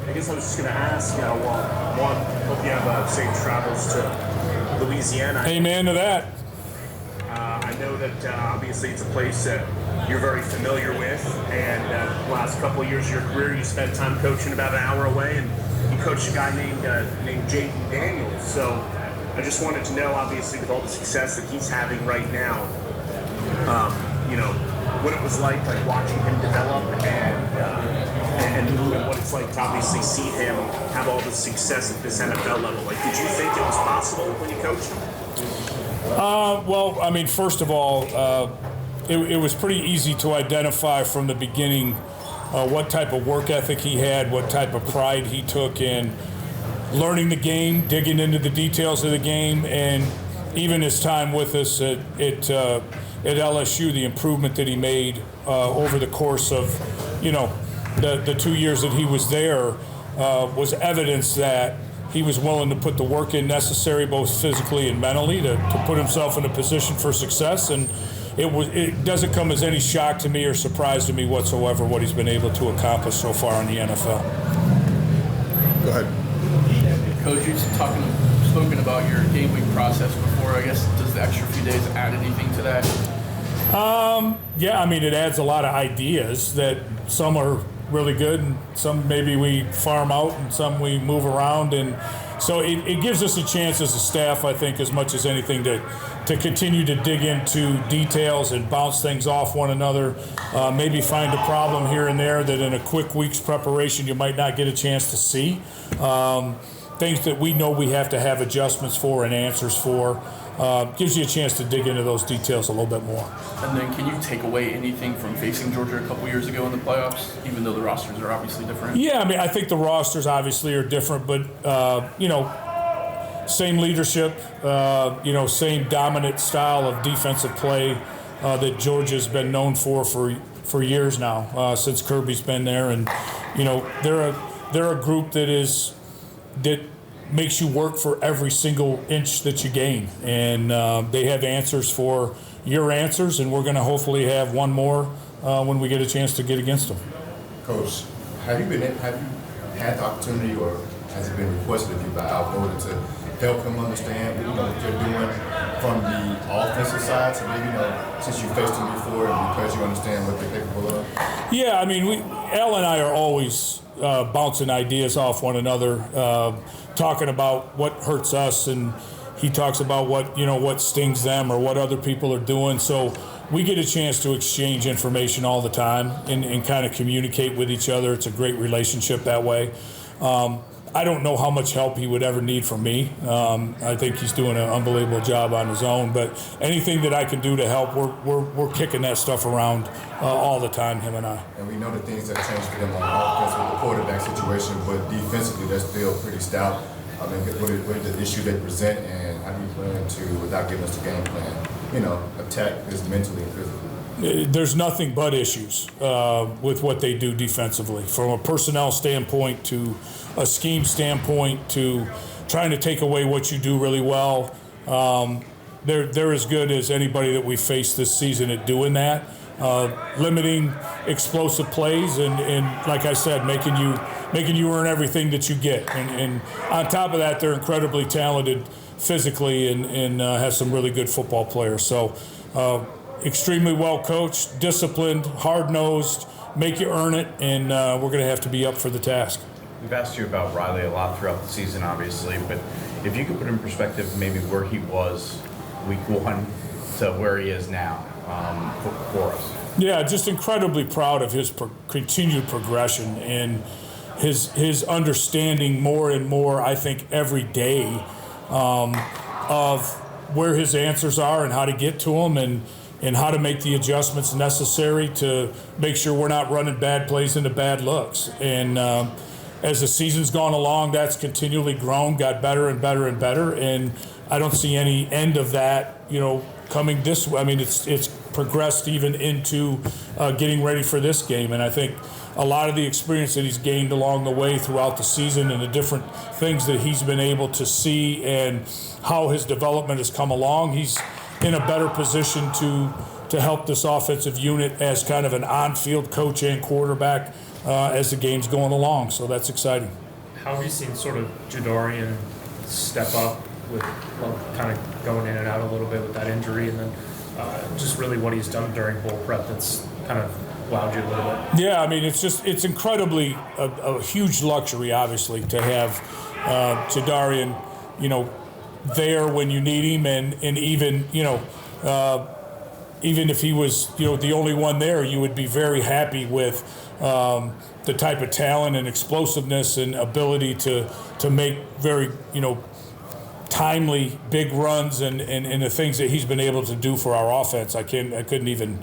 I guess I was just going to ask, one, hope you have safe travels to Louisiana. Amen to that. I know that obviously it's a place that you're very familiar with, and the last couple of years of your career, you spent time coaching about an hour away, and you coached a guy named Jayden Daniels. So I just wanted to know, obviously, with all the success that he's having right now, what it was like watching him develop and what it's like to obviously see him have all the success at this NFL level. Did you think it was possible when you coached him? Well, I mean, first of all, it was pretty easy to identify from the beginning what type of work ethic he had, what type of pride he took in learning the game, digging into the details of the game, and even his time with us at LSU, the improvement that he made over the course of, the 2 years that he was there was evidence that he was willing to put the work in necessary, both physically and mentally, to put himself in a position for success. And it doesn't come as any shock to me or surprise to me whatsoever what he's been able to accomplish so far in the NFL. Go ahead. Coach, you've spoken about your game week process before. I guess, does the extra few days add anything to that? Yeah, I mean, it adds a lot of ideas that some are really good and some maybe we farm out and some we move around. And so it gives us a chance as a staff, I think, as much as anything to continue to dig into details and bounce things off one another, maybe find a problem here and there that in a quick week's preparation you might not get a chance to see. Things that we know we have to have adjustments for and answers for. Gives you a chance to dig into those details a little bit more. And then can you take away anything from facing Georgia a couple years ago in the playoffs, even though the rosters are obviously different? Yeah, I mean, I think the rosters obviously are different, but, same leadership, same dominant style of defensive play that Georgia's been known for years now, since Kirby's been there. And, they're a group that makes you work for every single inch that you gain, and they have answers for your answers, and we're going to hopefully have one more when we get a chance to get against them. Coach, have you had the opportunity, or has it been requested of you by Arlotta to help him understand what they're doing from the offensive side? So maybe since you faced him before and because you understand what they're capable of. Yeah, I mean, Al and I are always bouncing ideas off one another. Talking about what hurts us, and he talks about what stings them or what other people are doing. So we get a chance to exchange information all the time and kind of communicate with each other. It's a great relationship that way. I don't know how much help he would ever need from me. I think he's doing an unbelievable job on his own, but anything that I can do to help, we're kicking that stuff around all the time, him and I. And we know the things that changed for them on offense with the quarterback situation, but defensively they're still pretty stout. I mean, what is the issue they present, and how do you plan to, without giving us the game plan, attack this mentally and physically? There's nothing but issues with what they do defensively, from a personnel standpoint to a scheme standpoint to trying to take away what you do really well. They're as good as anybody that we faced this season at doing that, limiting explosive plays and like I said, making you earn everything that you get. And on top of that, they're incredibly talented physically and have some really good football players. So extremely well coached, disciplined, hard-nosed, make you earn it, and we're going to have to be up for the task. We've asked you about Riley a lot throughout the season, obviously, but if you could put in perspective maybe where he was week one to where he is now for us. Yeah, just incredibly proud of his continued progression and his understanding more and more, I think, every day of where his answers are and how to get to them and how to make the adjustments necessary to make sure we're not running bad plays into bad looks. And as the season's gone along, that's continually grown, got better and better and better, and I don't see any end of that, coming this way. I mean, it's progressed even into getting ready for this game, and I think a lot of the experience that he's gained along the way throughout the season and the different things that he's been able to see and how his development has come along, he's in a better position to help this offensive unit as kind of an on-field coach and quarterback as the game's going along. So that's exciting. How have you seen sort of Jadarian step up with kind of going in and out a little bit with that injury, and then just really what he's done during bowl prep that's kind of wowed you a little bit? Yeah, I mean, it's incredibly a huge luxury, obviously, to have Jadarian, there when you need him, and even, even if he was, the only one there, you would be very happy with the type of talent and explosiveness and ability to make very, timely big runs and the things that he's been able to do for our offense. I couldn't even,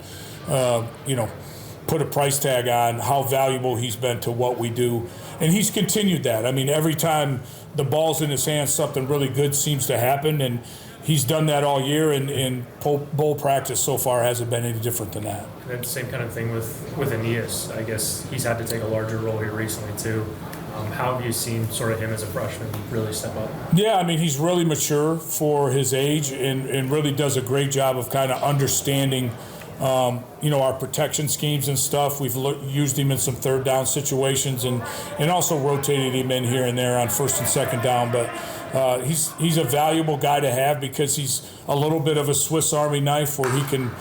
put a price tag on how valuable he's been to what we do. And he's continued that. I mean, every time the ball's in his hands, something really good seems to happen, and he's done that all year, and bowl practice so far hasn't been any different than that. And then same kind of thing with Aeneas. I guess he's had to take a larger role here recently too. How have you seen sort of him as a freshman really step up? Yeah, I mean, he's really mature for his age and really does a great job of kind of understanding our protection schemes and stuff. We've used him in some third down situations and also rotated him in here and there on first and second down. But he's a valuable guy to have because he's a little bit of a Swiss Army knife where he can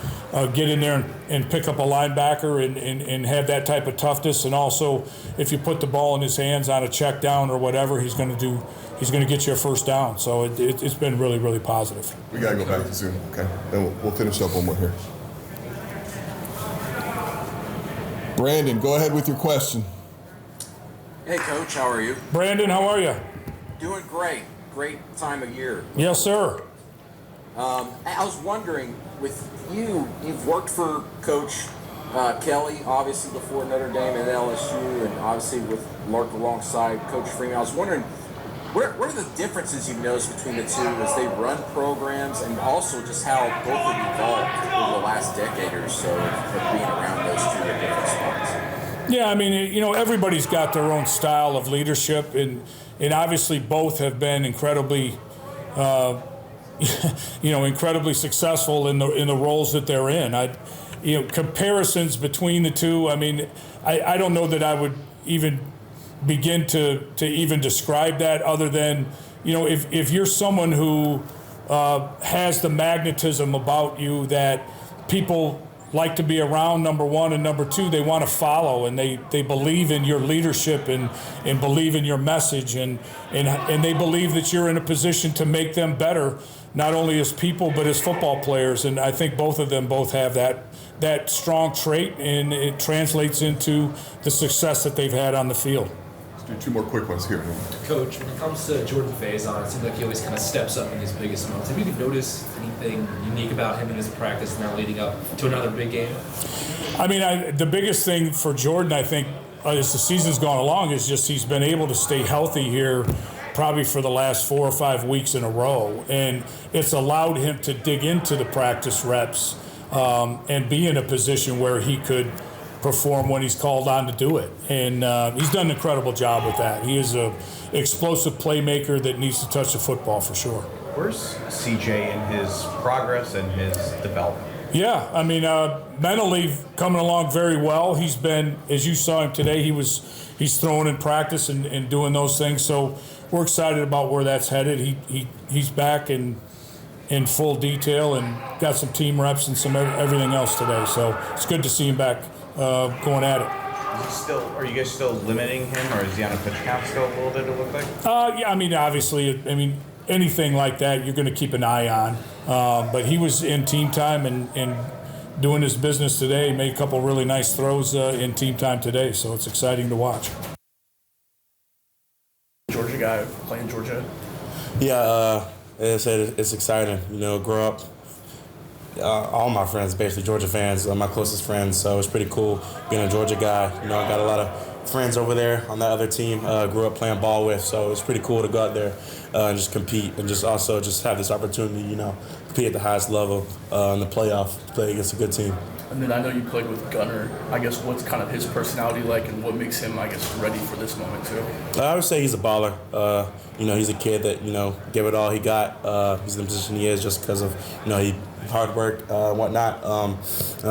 get in there and pick up a linebacker and have that type of toughness. And also, if you put the ball in his hands on a check down or whatever, he's going to get you a first down. So it's been really, really positive. We got to go back to Zoom, okay? And we'll finish up on one here. Brandon, go ahead with your question. Hey, Coach, how are you? Brandon, how are you? Doing great. Great time of year. Yes, sir. I was wondering, with you've worked for Coach Kelly, obviously before Notre Dame and LSU, and obviously worked alongside Coach Freeman. I was wondering, what are the differences you've noticed between the two as they run programs, and also just how both have evolved over the last decade or so of being around those two different spots? Yeah, I mean, everybody's got their own style of leadership, and obviously both have been incredibly, incredibly successful in the roles that they're in. Comparisons between the two. I mean, I don't know that I would even begin to even describe that, other than, if you're someone who has the magnetism about you that people like to be around, number one, and number two, they want to follow, and they believe in your leadership and believe in your message, and they believe that you're in a position to make them better, not only as people but as football players. And I think both of them have that strong trait, and it translates into the success that they've had on the field. Let's do two more quick ones here. Coach, when it comes to Jordan Faison, it seems like he always kind of steps up in his biggest moments. Have you noticed anything unique about him in his practice now leading up to another big game? I mean, the biggest thing for Jordan, I think, as the season's gone along, is just he's been able to stay healthy here probably for the last 4 or 5 weeks in a row. And it's allowed him to dig into the practice reps and be in a position where he could perform when he's called on to do it. And he's done an incredible job with that. He is an explosive playmaker that needs to touch the football for sure. Where's CJ in his progress and his development? Yeah, I mean, mentally coming along very well. He's been, as you saw him today, he's throwing in practice and doing those things. So we're excited about where that's headed. He's back in full detail and got some team reps and some everything else today. So it's good to see him back going at it. Are you guys still limiting him, or is he on a pitch count still a little bit, it look like? Yeah, I mean, obviously, anything like that you're going to keep an eye on. But he was in team time and doing his business today. He made a couple really nice throws in team time today, so it's exciting to watch. Georgia guy playing Georgia. Yeah, as I said, it's exciting. Grow up. All my friends, basically Georgia fans, my closest friends. So it's pretty cool being a Georgia guy. I got a lot of friends over there on that other team. Grew up playing ball with, so it's pretty cool to go out there and just compete and just have this opportunity. Compete at the highest level in the playoff, play against a good team. And then I know you played with Gunner. I guess what's kind of his personality like, and what makes him, I guess, ready for this moment too? I would say he's a baller. He's a kid that gave it all he got. He's in the position he is just because of he hard work, whatnot.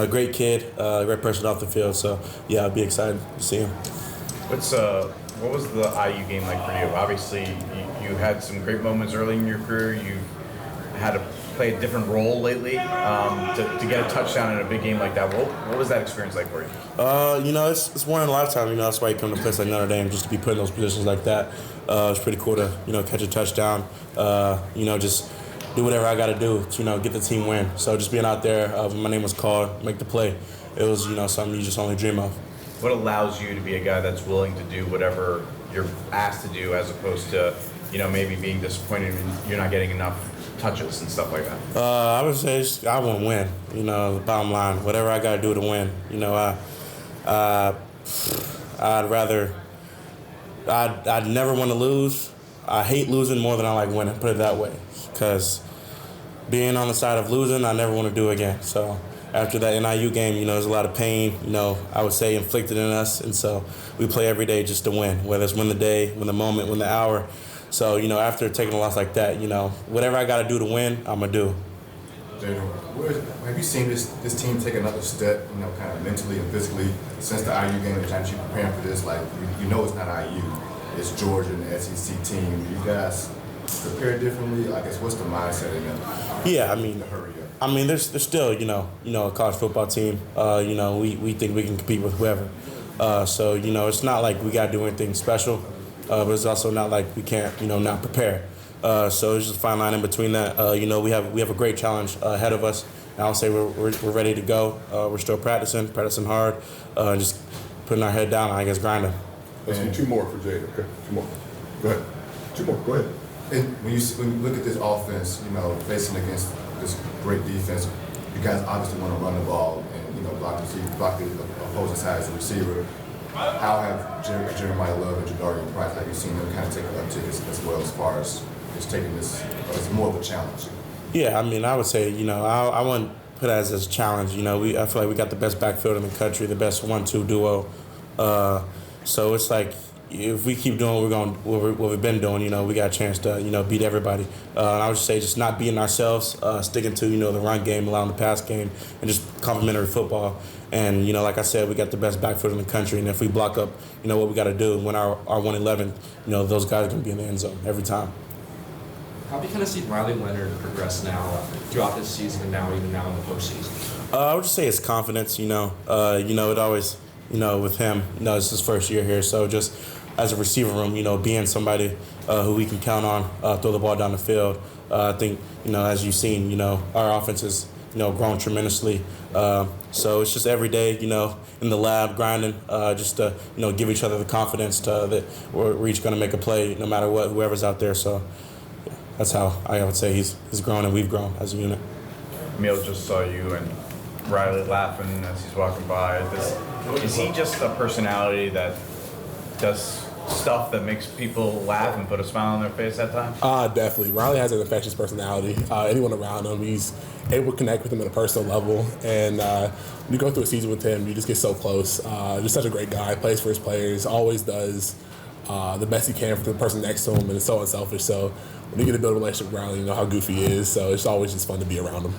Great kid, great person off the field. So yeah, I'd be excited to see him. What was the IU game like for you? Obviously, you had some great moments early in your career. You had to play a different role lately. To get a touchdown in a big game like that, what was that experience like for you? It's one in a lifetime. That's why you come to a place like Notre Dame, just to be put in those positions like that. It's pretty cool to catch a touchdown. Just do whatever I got to do to get the team win. So just being out there when my name was called, make the play. It was something you just only dream of. What allows you to be a guy that's willing to do whatever you're asked to do, as opposed to maybe being disappointed when you're not getting enough touches and stuff like that? I would say I want to win. The bottom line, whatever I got to do to win. I'd never want to lose. I hate losing more than I like winning. Put it that way, because being on the side of losing, I never want to do again. So after that NIU game, there's a lot of pain. I would say inflicted in us, and so we play every day just to win. Whether it's win the day, win the moment, win the hour. So, after taking a loss like that, whatever I got to do to win, I'm going to do. Jayden, have you seen this team take another step, kind of mentally and physically since the IU game? The time you preparing for this, like, it's not IU. It's Georgia and the SEC team. You guys prepare differently? I guess, what's the mindset in them? Yeah, to hurry up? There's still, a college football team. We think we can compete with whoever. So, it's not like we got to do anything special. But it's also not like we can't, not prepare. So it's just a fine line in between that. We have a great challenge ahead of us. And I'll say we're ready to go. We're still practicing hard, just putting our head down and I guess grinding. Let's do two more for Jayden. Okay, two more. Go ahead. Two more. Go ahead. And when you look at this offense, facing against this great defense, you guys obviously want to run the ball and block the opposing side as a receiver. How have Jeremiah Love and Jadarian Price, have you seen them kind of take an uptick as well as far as just taking this as more of a challenge? Yeah, I would say, I wouldn't put it as a challenge. I feel like we got the best backfield in the country, the best 1-2 duo. So it's like, if we keep doing what we've been doing, we got a chance to, beat everybody. And I would say just not beating ourselves, sticking to, the run game, allowing the pass game, and just complimentary football. And, like I said, we got the best backfield in the country. And if we block up, what we got to do, when our 111, those guys are going to be in the end zone every time. How have you kind of seen Riley Leonard progress now throughout this season and even now in the postseason? I would just say it's confidence, it always, with him, it's his first year here. So just as a receiver room, being somebody who we can count on, throw the ball down the field. I think, as you've seen, our offense has, grown tremendously. So it's just every day, in the lab, grinding, just to, give each other the confidence that we're each going to make a play no matter what, whoever's out there. So that's how I would say he's grown and we've grown as a unit. Aamil just saw you and Riley laughing as he's walking by. Is he just a personality that does stuff that makes people laugh and put a smile on their face at times? Definitely. Riley has an infectious personality. Anyone around him, he's able to connect with him at a personal level. And when you go through a season with him, you just get so close. Just such a great guy. Plays for his players. Always does the best he can for the person next to him, and is so unselfish. So when you get to build a relationship with Riley, you know how goofy he is. So it's always just fun to be around him.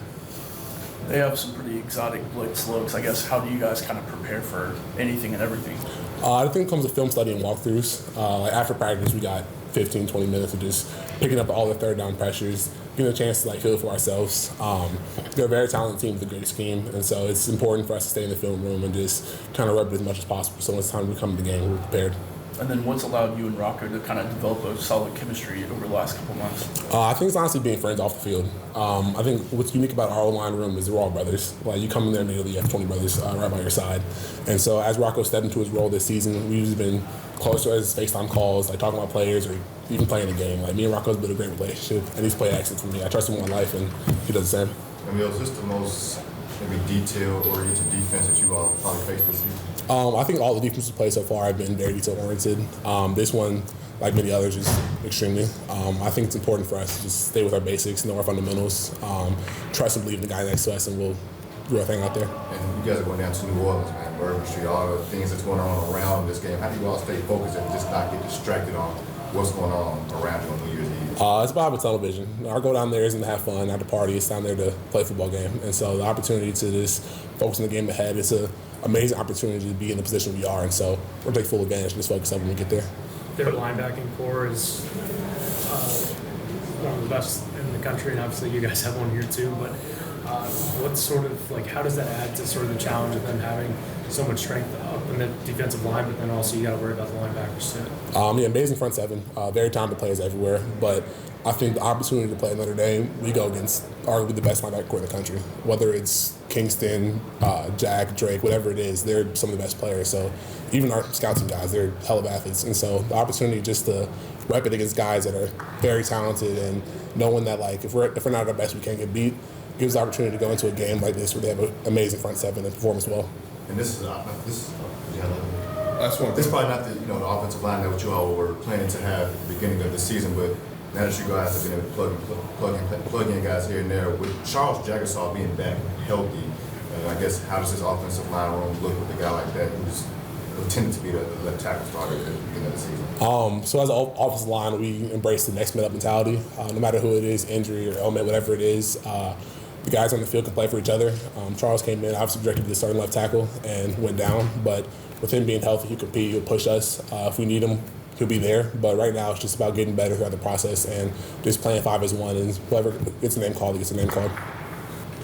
They have some pretty exotic blitz looks. I guess, how do you guys kind of prepare for anything and everything? I think it comes to film study and walkthroughs. After practice, we got 15, 20 minutes of just picking up all the third down pressures, getting a chance to feel it for ourselves. They're a very talented team with a great scheme, and so it's important for us to stay in the film room and just kind of rub it as much as possible. So when it's time we come to the game, we're prepared. And then what's allowed you and Rocco to kind of develop a solid chemistry over the last couple months? I think it's honestly being friends off the field. I think what's unique about our O-line room is we're all brothers. You come in there immediately, you have 20 brothers right by your side. And so as Rocco stepped into his role this season, we've been closer as FaceTime calls, talking about players or even playing the game. Me and Rocco's built a great relationship, and he's played excellent for me. I trust him with my life, and he does the same. Is this the most maybe detail-oriented defense that you all probably faced this season? I think all the defenses played so far have been very detail-oriented. This one, like many others, is extremely. I think it's important for us to just stay with our basics, know our fundamentals, trust and believe in the guy next to us, and we'll do our thing out there. And you guys are going down to New Orleans, man, Bourbon Street, all the things that's going on around this game. How do you all stay focused and just not get distracted on what's going on around you on New Year's Eve? It's Bobbie television. Our goal down there isn't to have fun, not to party. It's down there to play a football game. And so the opportunity to just focus on the game ahead, it's a amazing opportunity to be in the position we are. And so we're taking full advantage and just focus on when we get there. Their linebacking core is one of the best in the country, and obviously you guys have one here too. But what sort of how does that add to sort of the challenge of them having so much strength up in the defensive line, but then also you got to worry about the linebackers too? Yeah, amazing front seven, very talented players everywhere. But I think the opportunity to play at Notre Dame, we go against arguably the best linebacker core in the country. Whether it's Kingston, Jack, Drake, whatever it is, they're some of the best players. So even our scouting guys, they're hell of athletes. And so the opportunity just to rep it against guys that are very talented and knowing that if we're not at our best, we can't get beat, gives the opportunity to go into a game like this where they have an amazing front seven and perform as well. And this is probably not the offensive line that what you all were planning to have at the beginning of the season, but now that you guys have been able to plug in guys here and there, with Charles Jaggersaw being back healthy, I guess how does this offensive line room look with a guy like that who's tended to be the left tackle starter at the beginning of the season? So as an offensive line, we embrace the next man up mentality. No matter who it is, injury or ailment, whatever it is, the guys on the field can play for each other. Charles came in, obviously directed to the starting left tackle and went down, but with him being healthy, he can compete, he'll push us. If we need him, he'll be there. But right now, it's just about getting better throughout the process and just playing 5-as-1, and whoever gets a name called, he gets a name called.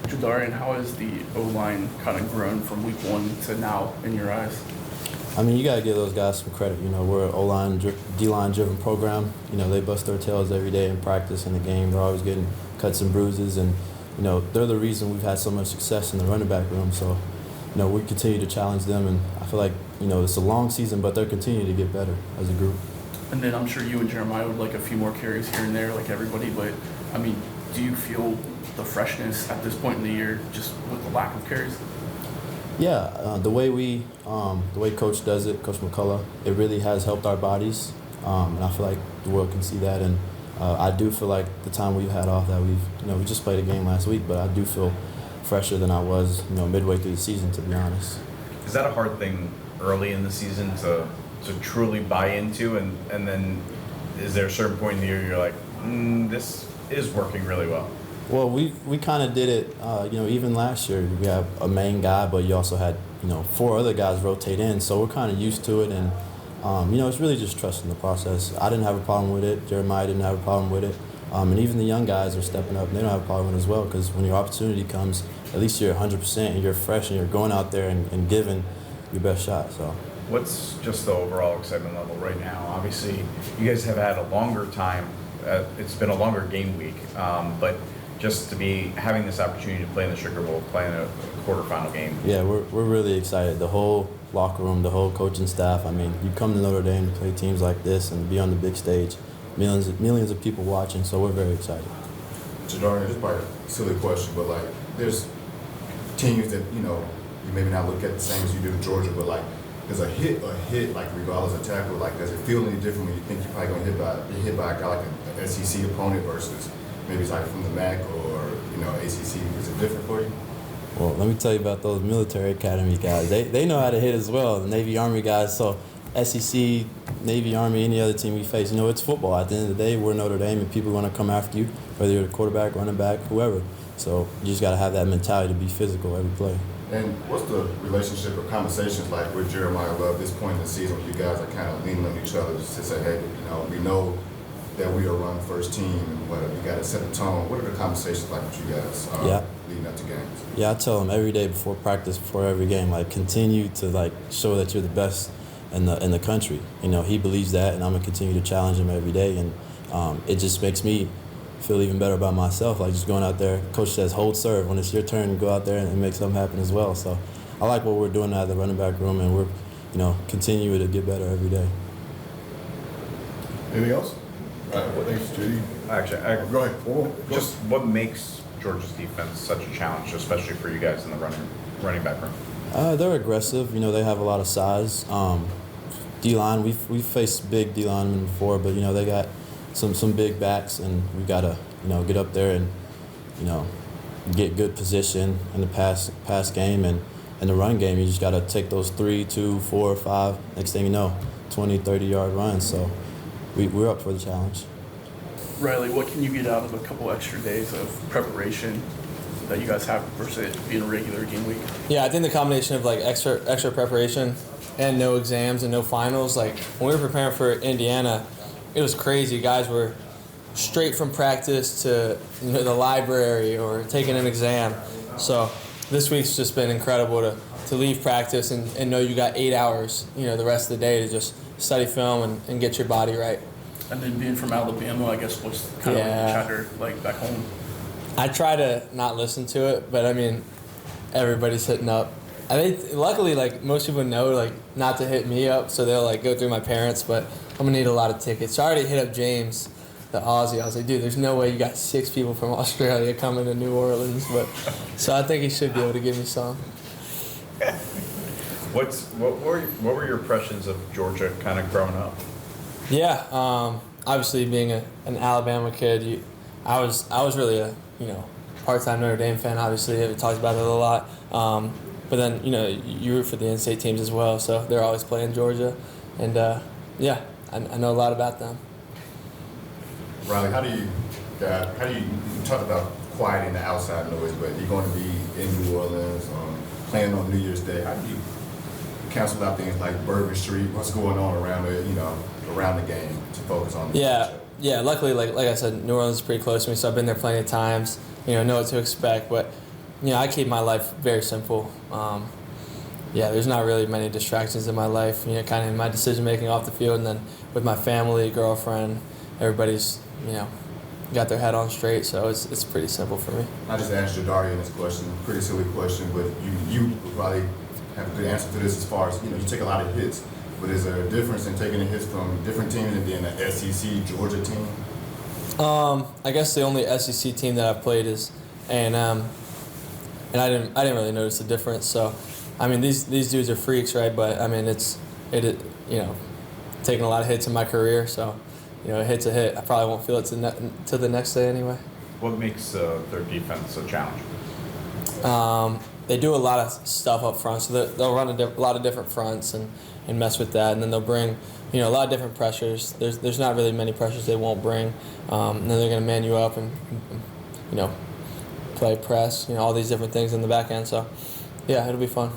Jadarian, how has the O-line kind of grown from week 1 to now in your eyes? I mean, you got to give those guys some credit. We're an O-line, D-line driven program. They bust their tails every day in practice in the game. They're always getting cuts and bruises, and they're the reason we've had so much success in the running back room. So, we continue to challenge them, and I feel like, it's a long season, but they're continuing to get better as a group. And then I'm sure you and Jeremiah would like a few more carries here and there, like everybody. But I mean, do you feel the freshness at this point in the year, just with the lack of carries? Yeah, the way Coach does it, Coach McCullough, it really has helped our bodies, and I feel like the world can see that. And I do feel like the time we've had off, that we just played a game last week, but I do feel fresher than I was, midway through the season, to be honest. Is that a hard thing early in the season to truly buy into, and then is there a certain point in the year you're like, this is working really well? Well, we kind of did it, even last year. We have a main guy, but you also had, 4 other guys rotate in, so we're kind of used to it, and, it's really just trusting the process. I didn't have a problem with it. Jeremiah didn't have a problem with it. And even the young guys are stepping up, and they don't have a problem with it as well, because when your opportunity comes, at least you're 100% and you're fresh and you're going out there and giving your best shot. So, what's just the overall excitement level right now? Obviously, you guys have had a longer time. It's been a longer game week, but just to be having this opportunity to play in the Sugar Bowl, play in a quarterfinal game. Yeah, we're really excited. The whole locker room, the whole coaching staff. I mean, you come to Notre Dame to play teams like this and be on the big stage. Millions of people watching, so we're very excited. Jadarian, this is probably a silly question, but there's teams that you maybe not look at the same as you do to Georgia, but does a hit regardless of tackle, does it feel any different when you think you're probably going to get hit by a guy like an SEC opponent versus maybe it's from the MAC or ACC? Is it different for you? Well, let me tell you about those military academy guys. They know how to hit as well. The Navy Army guys. So SEC, Navy, Army, any other team we face, it's football. At the end of the day, we're Notre Dame, and people are going to come after you, whether you're the quarterback, running back, whoever. So you just got to have that mentality to be physical every play. And what's the relationship or conversations like with Jeremiah Love at this point in the season when you guys are kind of leaning on each other to say, hey, we know that we are run first team and whatever, you got to set the tone. What are the conversations like with you guys leading up to games? Yeah, I tell them every day before practice, before every game, continue to show that you're the best in the country. He believes that, and I'm gonna continue to challenge him every day, and it just makes me feel even better about myself. Just going out there, coach says hold serve. When it's your turn, go out there and make something happen as well. So I like what we're doing out of the running back room, and we're continuing to get better every day. Anything else? Thanks, JD. Actually, go ahead. Just what makes Georgia's defense such a challenge, especially for you guys in the running back room? They're aggressive. They have a lot of size. D-line, we've faced big D-linemen before, but they got some big backs, and we gotta get up there and get good position in the pass game, and in the run game you just gotta take those 3, 2, 4, 5. Next thing you know, 20, 30-yard runs. So we're up for the challenge. Riley, what can you get out of a couple extra days of preparation that you guys have versus it being a regular game week? Yeah, I think the combination of like extra preparation and no exams and no finals. Like when we were preparing for Indiana, it was crazy. Guys were straight from practice to the library or taking an exam. So this week's just been incredible to leave practice and know you got 8 hours, the rest of the day to just study film and get your body right. And then being from Alabama, I guess, was kind of like the chatter like back home. I try to not listen to it, but I mean, everybody's hitting up. I think luckily, like most people know, like not to hit me up, so they'll like go through my parents. But I'm gonna need a lot of tickets. So I already hit up James, the Aussie. I was like, dude, there's no way you got 6 people from Australia coming to New Orleans. But so I think he should be able to give me some. What were your impressions of Georgia kind of growing up? Yeah, obviously being an Alabama kid, I was really a part-time Notre Dame fan. Obviously, I've talked about it a lot. But then you root for the in-state teams as well, so they're always playing Georgia, and I know a lot about them. Riley, how do you talk about quieting the outside noise, but you're going to be in New Orleans, playing on New Year's Day. How do you cancel out things like Bourbon Street? What's going on around the game to focus on? Yeah. Luckily, like I said, New Orleans is pretty close to me, so I've been there plenty of times. Know what to expect, but I keep my life very simple. There's not really many distractions in my life. Kind of in my decision making off the field, and then with my family, girlfriend, everybody's got their head on straight. So it's pretty simple for me. I just asked Jadarian this question, pretty silly question, but you probably have the answer to this as far as you take a lot of hits. But is there a difference in taking the hits from different teams and then the SEC Georgia team? I guess the only SEC team that I've played is A&M, and I didn't really notice the difference. So, I mean, these dudes are freaks, right? But I mean, taking a lot of hits in my career. So, a hit's a hit. I probably won't feel it till the next day anyway. What makes their defense so challenging? They do a lot of stuff up front, so they'll run a lot of different fronts and mess with that, and then they'll bring a lot of different pressures. There's not really many pressures they won't bring, and then they're going to man you up and play press, all these different things in the back end. So yeah, it'll be fun.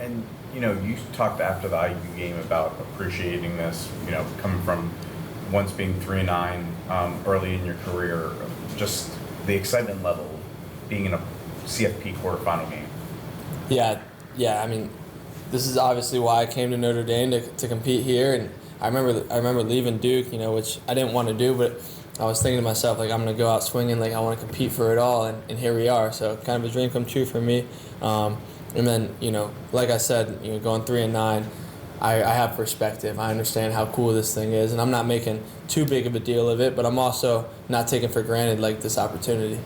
And you talked after the IU game about appreciating this, coming from once being 3-9 early in your career, just the excitement level of being in a CFP quarterfinal game. Yeah. I mean, this is obviously why I came to Notre Dame to compete here, and I remember leaving Duke, which I didn't want to do, but I was thinking to myself, like, I'm going to go out swinging, like, I want to compete for it all, and here we are. So kind of a dream come true for me. And then, like I said, going 3-9, I have perspective. I understand how cool this thing is, and I'm not making too big of a deal of it, but I'm also not taking for granted, like, this opportunity.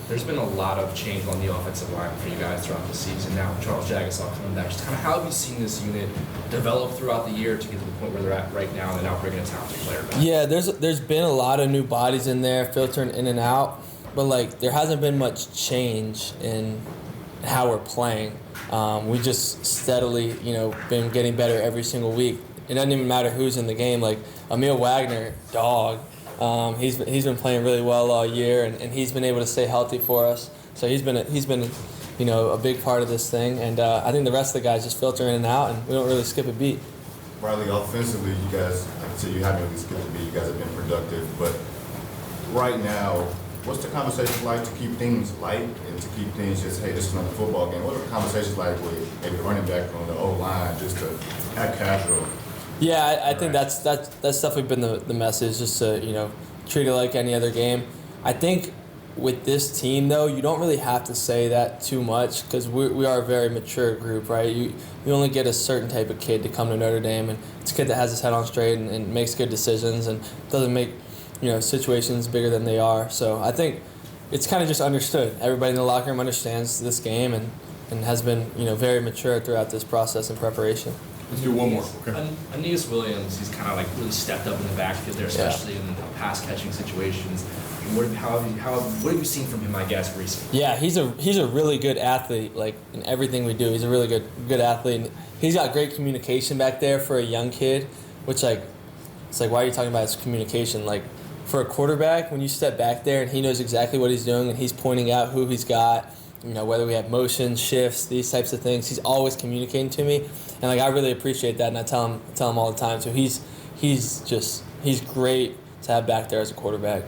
There's been a lot of change on the offensive line for you guys throughout the season. Now, Charles Jagasaw coming back. Just kind of how have you seen this unit develop throughout the year to get to the point where they're at right now and now bringing a talented player back? Yeah, there's been a lot of new bodies in there filtering in and out, but like there hasn't been much change in how we're playing. We just steadily, been getting better every single week. It doesn't even matter who's in the game. Like Aamil Wagner, dog. He's been playing really well all year, and he's been able to stay healthy for us. So he's been a big part of this thing, and I think the rest of the guys just filter in and out, and we don't really skip a beat. Riley, offensively, you guys, like I said, you haven't really skipped a beat. You guys have been productive, but right now, what's the conversation like to keep things light and to keep things just, hey, this is another football game? What are the conversations like with maybe the running back on the O-line, just to have casual? Yeah, I think that's definitely been the message, just to treat it like any other game. I think with this team though, you don't really have to say that too much because we are a very mature group, right? You only get a certain type of kid to come to Notre Dame, and it's a kid that has his head on straight and makes good decisions and doesn't make situations bigger than they are. So I think it's kind of just understood. Everybody in the locker room understands this game and has been very mature throughout this process and preparation. Let's do one more, okay? Aeneas Williams, he's kind of like really stepped up in the backfield there, especially in pass catching situations. What have you seen from him, I guess, recently? Yeah, he's a really good athlete. Like in everything we do, he's a really good athlete. And he's got great communication back there for a young kid, which it's like why are you talking about his communication? Like for a quarterback, when you step back there and he knows exactly what he's doing and he's pointing out who he's got, whether we have motion shifts, these types of things, he's always communicating to me, and like I really appreciate that, and I tell him all the time. So he's great to have back there as a quarterback.